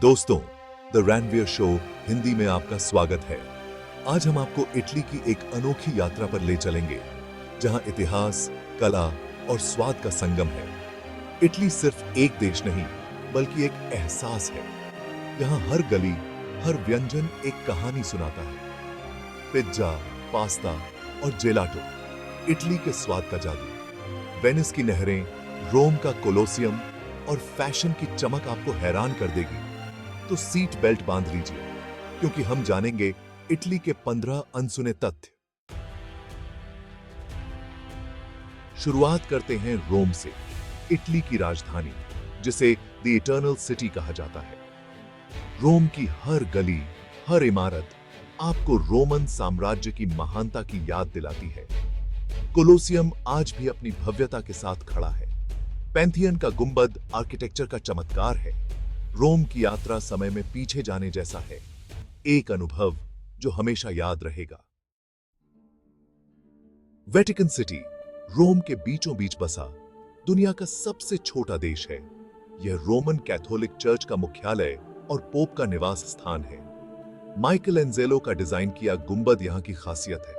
दोस्तों, the Ranvier show Hindi में आपका स्वागत है। आज हम आपको इटली की एक अनोखी यात्रा पर ले चलेंगे, जहां इतिहास, कला और स्वाद का संगम है। इटली सिर्फ एक देश नहीं, बल्कि एक एहसास है। यहाँ हर गली, हर व्यंजन एक कहानी सुनाता है। पिज्जा, पास्ता और जेलाटो, इटली के स्वाद का जादू। वेनिस की नहरें, रोम का कोलोसियम और फैशन की चमक आपको हैरान कर देगी। तो सीट बेल्ट बांध लीजिए, क्योंकि हम जानेंगे इटली के 15 अनसुने तथ्य। शुरुआत करते हैं रोम से, इटली की राजधानी, जिसे द इटर्नल सिटी कहा जाता है। रोम की हर गली, हर इमारत आपको रोमन साम्राज्य की महानता की याद दिलाती है। कोलोसियम आज भी अपनी भव्यता के साथ खड़ा है। पैंथियन का गुंबद आर्किटेक्चर का चमत्कार है। रोम की यात्रा समय में पीछे जाने जैसा है, एक अनुभव जो हमेशा याद रहेगा। वेटिकन सिटी, रोम के बीचों बीच बसा दुनिया का सबसे छोटा देश है। यह रोमन कैथोलिक चर्च का मुख्यालय और पोप का निवास स्थान है। माइकल एंजेलो का डिजाइन किया गुंबद यहां की खासियत है।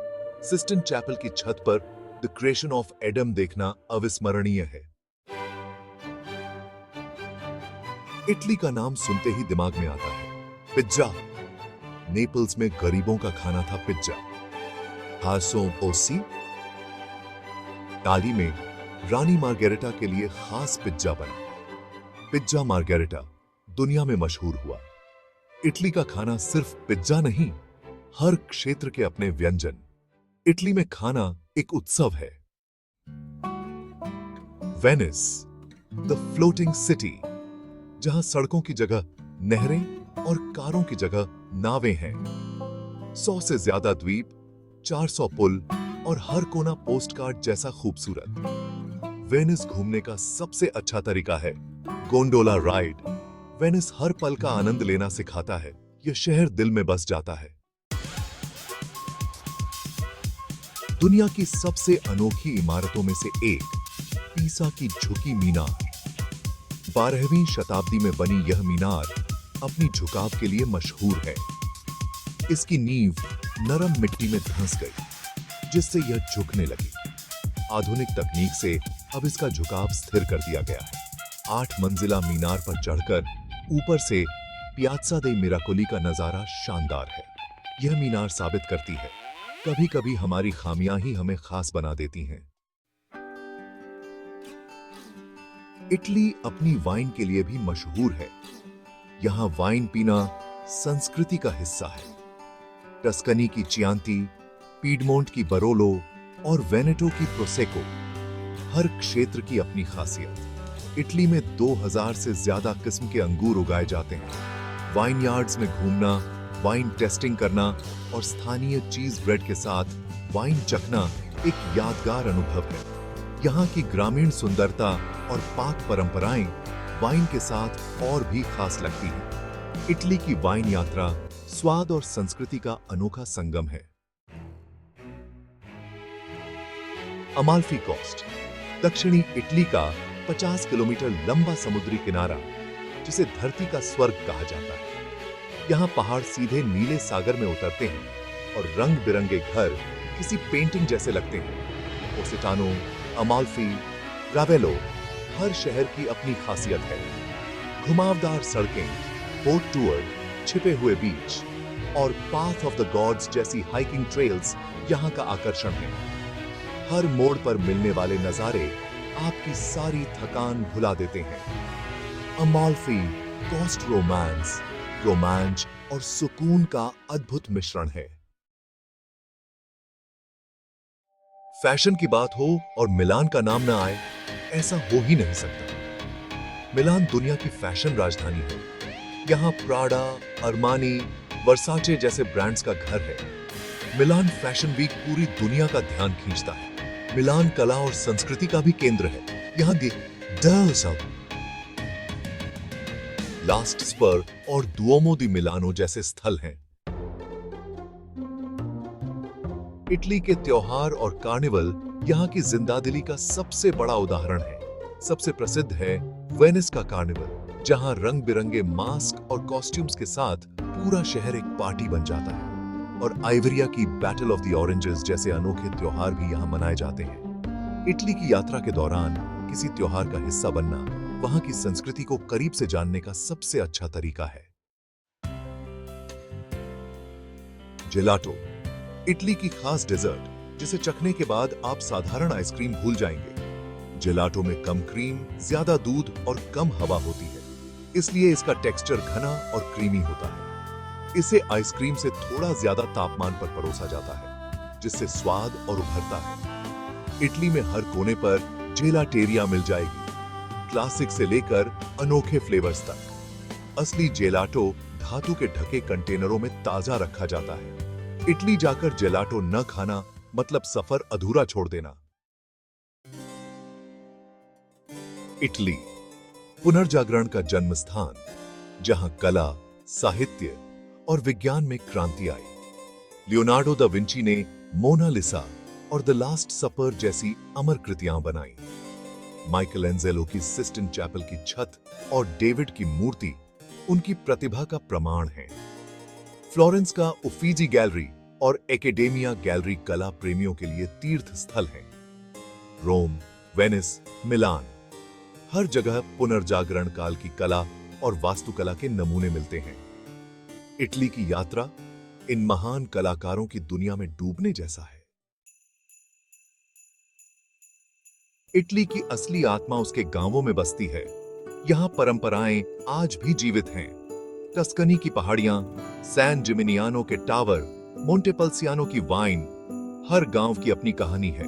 सिस्टिन चैपल की छत पर द क्रिएशन ऑफ एडम देखना अविस्मरणीय है। इटली का नाम सुनते ही दिमाग में आता है पिज्जा। नेपल्स में गरीबों का खाना था पिज्जा। हासो ओसी। इटाली में रानी मार्गेरिटा के लिए खास पिज्जा बना। पिज्जा मार्गेरिटा दुनिया में मशहूर हुआ। इटली का खाना सिर्फ पिज्जा नहीं, हर क्षेत्र के अपने व्यंजन। इटली में खाना एक उत्सव है। वेनिस, द फ्लोटिंग सिटी, जहां सड़कों की जगह नहरें और कारों की जगह नावें हैं। 100 से ज्यादा द्वीप, 400 पुल और हर कोना पोस्टकार्ड जैसा खूबसूरत। वेनिस घूमने का सबसे अच्छा तरीका है गोंडोला राइड। वेनिस हर पल का आनंद लेना सिखाता है। यह शहर दिल में बस जाता है। दुनिया की सबसे अनोखी इमारतों में से एक, पीसा की झुकी मीनार। 12वीं शताब्दी में बनी यह मीनार अपनी झुकाव के लिए मशहूर है। इसकी नींव नरम मिट्टी में धंस गई, जिससे यह झुकने लगी। आधुनिक तकनीक से अब इसका झुकाव स्थिर कर दिया गया है। 8 मंजिला मीनार पर चढ़कर ऊपर से पियाज़्ज़ा दे मिराकोली का नजारा शानदार है। यह मीनार साबित करती है, कभी-कभी हमारी खामियां ही हमें खास बना देती हैं। इटली अपनी वाइन के लिए भी मशहूर है। यहां वाइन पीना संस्कृति का हिस्सा है। टस्कनी की चियांती, पीडमोंट की बरोलो और वेनेटो की प्रोसेको, हर क्षेत्र की अपनी खासियत। इटली में 2000 से ज्यादा किस्म के अंगूर उगाए जाते हैं। वाइन यार्ड्स में घूमना, वाइन टेस्टिंग करना और स्थानीय चीज ब्रेड के साथ वाइन चखना एक यादगार अनुभव है। यहाँ की ग्रामीण सुंदरता और पाक परंपराएं वाइन के साथ और भी खास लगती हैं। इटली की वाइन यात्रा स्वाद और संस्कृति का अनोखा संगम है। अमाल्फी कोस्ट, दक्षिणी इटली का 50 किलोमीटर लंबा समुद्री किनारा, जिसे धरती का स्वर्ग कहा जाता है। यहाँ पहाड़ सीधे नीले सागर में उतरते हैं और रंग बिरंगे घर किसी पेंटिंग जैसे लगते हैं। पोसिटानो, अमाल्फी, रावेलो, हर शहर की अपनी खासियत है। घुमावदार सड़कें, बोट टूर, छिपे हुए बीच और पाथ ऑफ द गॉड्स जैसी हाइकिंग ट्रेल्स यहाँ का आकर्षण है। हर मोड़ पर मिलने वाले नजारे आपकी सारी थकान भुला देते हैं। अमाल्फी कोस्ट रोमांस, रोमांच और सुकून का अद्भुत मिश्रण है। फैशन की बात हो और मिलान का नाम ना आए, ऐसा हो ही नहीं सकता। मिलान दुनिया की फैशन राजधानी है। यहाँ प्राडा, अरमानी, वर्साचे जैसे ब्रांड्स का घर है। मिलान फैशन वीक पूरी दुनिया का ध्यान खींचता है। मिलान कला और संस्कृति का भी केंद्र है। यहाँ लास्ट स्पर और दुओमो दी मिलानो जैसे स्थल हैं। इटली के त्योहार और कार्निवल यहाँ की जिंदादिली का सबसे बड़ा उदाहरण है। सबसे प्रसिद्ध है वेनिस का कार्निवल, जहां रंग बिरंगे मास्क और कॉस्ट्यूम्स के साथ पूरा शहर एक पार्टी बन जाता है। और आइवरिया की बैटल ऑफ द ऑरेंजेस जैसे अनोखे त्योहार भी यहाँ मनाए जाते हैं। इटली की यात्रा के दौरान किसी त्योहार का हिस्सा बनना वहां की संस्कृति को करीब से जानने का सबसे अच्छा तरीका है। जेलाटो, इटली की खास डेजर्ट जिसे चखने के बाद आप साधारण आइसक्रीम भूल जाएंगे। जेलाटो में कम क्रीम, ज्यादा दूध और कम हवा होती है, इसलिए इसका टेक्सचर घना और क्रीमी होता है। इसे आइसक्रीम से थोड़ा ज्यादा तापमान पर परोसा जाता है, जिससे स्वाद और उभरता है। इटली में हर कोने पर जेलाटेरिया मिल जाएगी, क्लासिक से लेकर अनोखे फ्लेवर्स तक। असली जेलाटो धातु के ढके कंटेनरों में ताजा रखा जाता है। इटली जाकर जेलाटो न खाना मतलब सफर अधूरा छोड़ देना। इटली पुनर्जागरण का जन्म स्थान, जहां कला, साहित्य और विज्ञान में क्रांति आई। लियोनार्डो दा विंची ने मोनालिसा और द लास्ट सपर जैसी अमर कृतियां बनाई। माइकल एंजेलो की सिस्टिन चैपल की छत और डेविड की मूर्ति उनकी प्रतिभा का प्रमाण है। फ्लोरेंस का उफीजी गैलरी और एकेडेमिया गैलरी कला प्रेमियों के लिए तीर्थ स्थल हैं। रोम, वेनिस, मिलान, हर जगह पुनर्जागरण काल की कला और वास्तुकला के नमूने मिलते हैं। इटली की यात्रा इन महान कलाकारों की दुनिया में डूबने जैसा है। इटली की असली आत्मा उसके गांवों में बसती है। यहां परंपराएं आज भी जीवित हैं। टस्कनी की पहाड़ियां, सैन जिमिनियानो के टावर, मोंटेपल्सियानो की वाइन, हर गांव की अपनी कहानी है।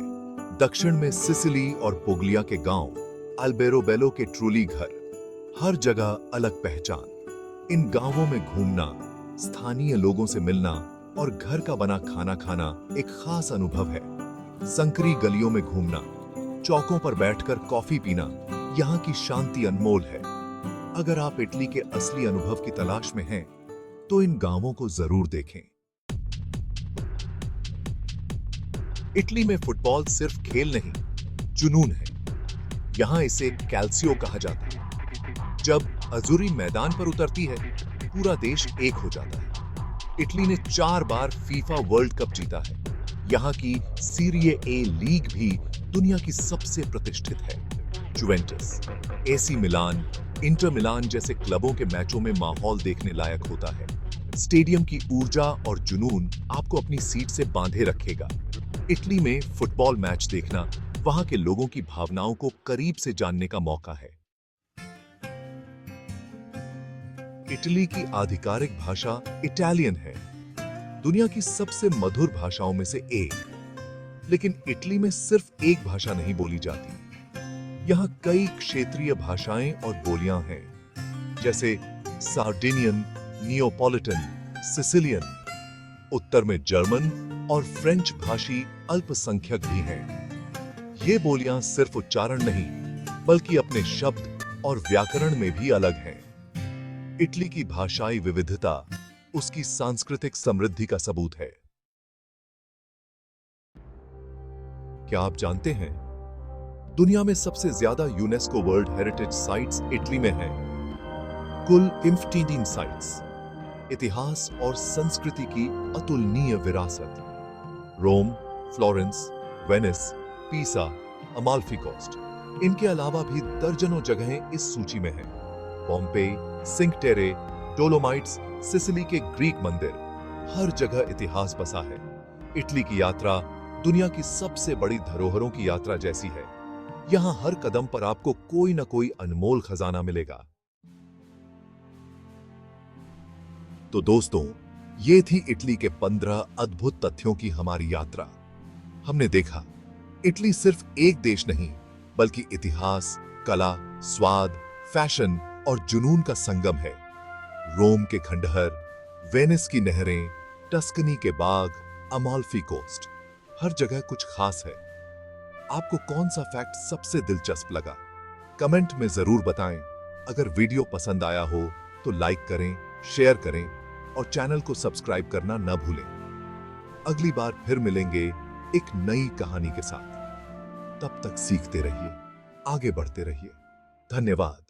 दक्षिण में सिसिली और पुगलिया के गांव, अल्बेरोबेलो के ट्रूली घर, हर जगह अलग पहचान। इन गांवों में घूमना, स्थानीय लोगों से मिलना और घर का बना खाना खाना एक खास अनुभव है। संकरी गलियों में घूमना, चौकों पर बैठकर कॉफी पीना, यहाँ की शांति अनमोल है। अगर आप इटली के असली अनुभव की तलाश में हैं, तो इन गांवों को जरूर देखें। इटली में फुटबॉल सिर्फ खेल नहीं, जुनून है। यहां इसे कैल्सियो कहा जाता है। जब अजूरी मैदान पर उतरती है, पूरा देश एक हो जाता है। इटली ने 4 बार फीफा वर्ल्ड कप जीता है। यहाँ की सीरिए ए लीग भी दुनिया की सबसे प्रतिष्ठित है। Juventus, AC Milan, Inter Milan जैसे क्लबों के मैचों में माहौल देखने लायक होता है। स्टेडियम की ऊर्जा और जुनून आपको अपनी सीट से बांधे रखेगा। इटली में फुटबॉल मैच देखना वहां के लोगों की भावनाओं को करीब से जानने का मौका है। इटली की आधिकारिक भाषा इटालियन है, दुनिया की सबसे मधुर भाषाओं में से एक। लेकिन इटली में सिर्फ एक भाषा नहीं बोली जाती। यहाँ कई क्षेत्रीय भाषाएं और बोलियां हैं, जैसे सार्डिनियन, नियोपॉलिटन, सिसिलियन। उत्तर में जर्मन और फ्रेंच भाषी अल्पसंख्यक भी हैं। ये बोलियां सिर्फ उच्चारण नहीं, बल्कि अपने शब्द और व्याकरण में भी अलग हैं। इटली की भाषाई विविधता उसकी सांस्कृतिक समृद्धि का सबूत है। क्या आप जानते हैं, दुनिया में सबसे ज्यादा UNESCO world heritage sites Italy में हैं। कुल 15 साइट्स। इतिहास और संस्कृति की अतुलनीय विरासत। रोम, फ्लोरेंस, वेनिस, पीसा, अमाल्फी कोस्ट। इनके अलावा भी दर्जनों जगहें इस सूची में हैं। पोम्पेई, सिंक टेरे, डोलोमाइट्स, सिसिली के ग्रीक मंदिर, हर जगह इतिहास बसा है। इटली की यात्रा दुनिया की सबसे बड़ी धरोहरों की यात्रा जैसी है। यहां हर कदम पर आपको कोई ना कोई अनमोल खजाना मिलेगा। तो दोस्तों, ये थी इटली के 15 अद्भुत तथ्यों की हमारी यात्रा। हमने देखा, इटली सिर्फ एक देश नहीं, बल्कि इतिहास, कला, स्वाद, फैशन और जुनून का संगम है। रोम के खंडहर, वेनिस की नहरें, टस्कनी के बाग, अमाल्फी कोस्ट, हर जगह कुछ खास है। आपको कौन सा फैक्ट सबसे दिलचस्प लगा? कमेंट में जरूर बताएं। अगर वीडियो पसंद आया हो तो लाइक करें, शेयर करें और चैनल को सब्सक्राइब करना न भूलें। अगली बार फिर मिलेंगे एक नई कहानी के साथ। तब तक सीखते रहिए, आगे बढ़ते रहिए। धन्यवाद।